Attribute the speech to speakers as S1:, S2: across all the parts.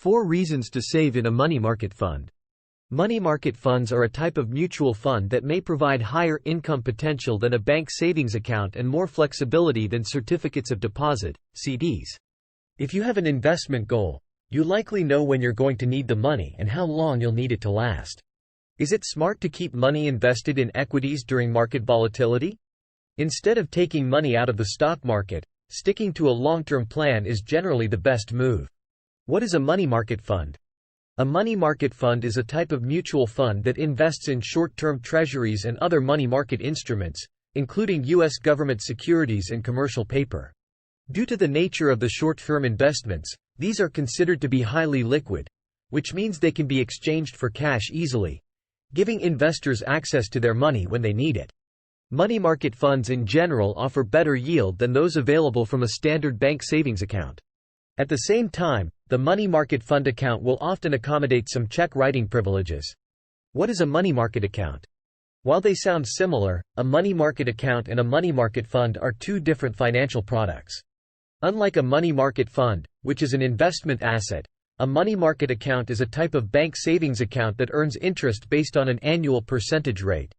S1: 4 reasons to save in a money market fund. Money market funds are a type of mutual fund that may provide higher income potential than a bank savings account and more flexibility than certificates of deposit, CDs. If you have an investment goal, you likely know when you're going to need the money and how long you'll need it to last. Is it smart to keep money invested in equities during market volatility? Instead of taking money out of the stock market, sticking to a long-term plan is generally the best move. What is a money market fund? A money market fund is a type of mutual fund that invests in short-term treasuries and other money market instruments, including U.S. government securities and commercial paper. Due to the nature of the short-term investments, these are considered to be highly liquid, which means they can be exchanged for cash easily, giving investors access to their money when they need it. Money market funds in general offer better yield than those available from a standard bank savings account. At the same time, the money market fund account will often accommodate some check writing privileges. What is a money market account? While they sound similar, a money market account and a money market fund are two different financial products. Unlike a money market fund, which is an investment asset, a money market account is a type of bank savings account that earns interest based on an annual percentage rate.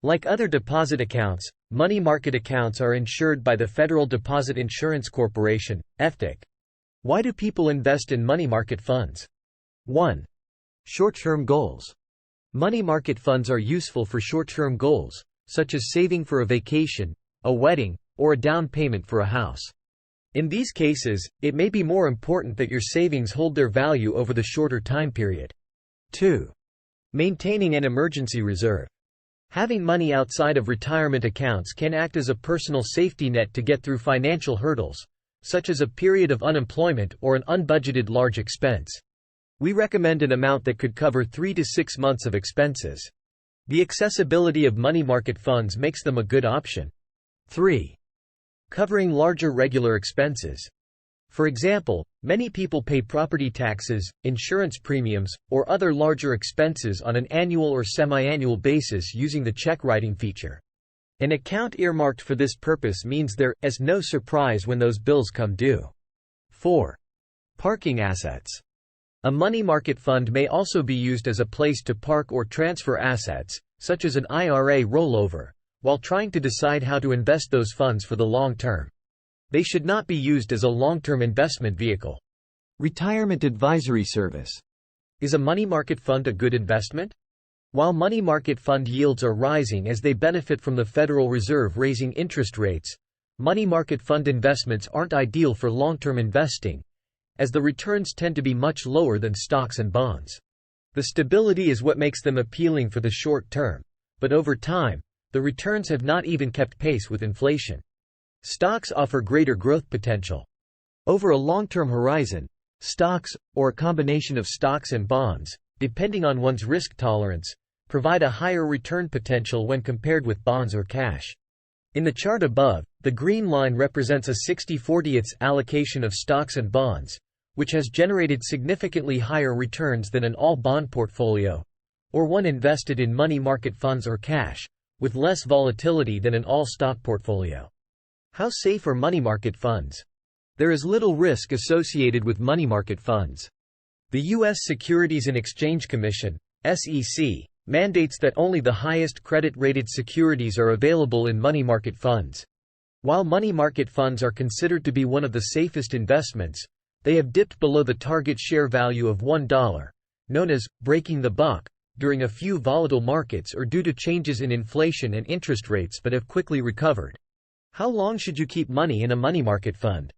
S1: Like other deposit accounts, money market accounts are insured by the Federal Deposit Insurance Corporation, FDIC. Why do people invest in money market funds? 1. Short-term goals. Money market funds are useful for short-term goals, such as saving for a vacation, a wedding, or a down payment for a house. In these cases, it may be more important that your savings hold their value over the shorter time period. 2. Maintaining an emergency reserve. Having money outside of retirement accounts can act as a personal safety net to get through financial hurdles, such as a period of unemployment or an unbudgeted large expense. We recommend an amount that could cover 3 to 6 months of expenses. The accessibility of money market funds makes them a good option. 3. Covering larger regular expenses. For example, many people pay property taxes, insurance premiums, or other larger expenses on an annual or semi-annual basis using the check writing feature. An account earmarked for this purpose means there is no surprise when those bills come due. 4. Parking assets. A money market fund may also be used as a place to park or transfer assets, such as an IRA rollover, while trying to decide how to invest those funds for the long term. They should not be used as a long-term investment vehicle. Retirement advisory service. Is a money market fund a good investment? While money market fund yields are rising as they benefit from the Federal Reserve raising interest rates, money market fund investments aren't ideal for long-term investing, as the returns tend to be much lower than stocks and bonds. The stability is what makes them appealing for the short term, but over time, the returns have not even kept pace with inflation. Stocks offer greater growth potential. Over a long-term horizon, stocks, or a combination of stocks and bonds, depending on one's risk tolerance, provide a higher return potential when compared with bonds or cash. In the chart above, the green line represents a 60/40 allocation of stocks and bonds, which has generated significantly higher returns than an all-bond portfolio, or one invested in money market funds or cash, with less volatility than an all-stock portfolio. How safe are money market funds? There is little risk associated with money market funds. The U.S. Securities and Exchange Commission, SEC, mandates that only the highest credit-rated securities are available in money market funds. While money market funds are considered to be one of the safest investments, they have dipped below the target share value of $1, known as breaking the buck, during a few volatile markets or due to changes in inflation and interest rates, but have quickly recovered. How long should you keep money in a money market fund?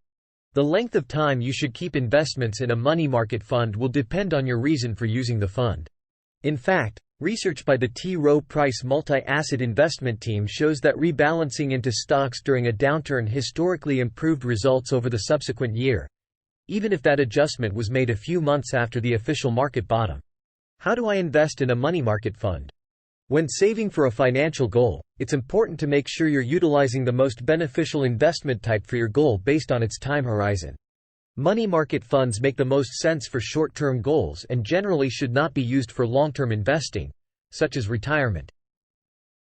S1: The length of time you should keep investments in a money market fund will depend on your reason for using the fund. In fact, research by the T. Rowe Price multi-asset investment team shows that rebalancing into stocks during a downturn historically improved results over the subsequent year, even if that adjustment was made a few months after the official market bottom. How do I invest in a money market fund? When saving for a financial goal, it's important to make sure you're utilizing the most beneficial investment type for your goal based on its time horizon. Money market funds make the most sense for short-term goals and generally should not be used for long-term investing, such as retirement.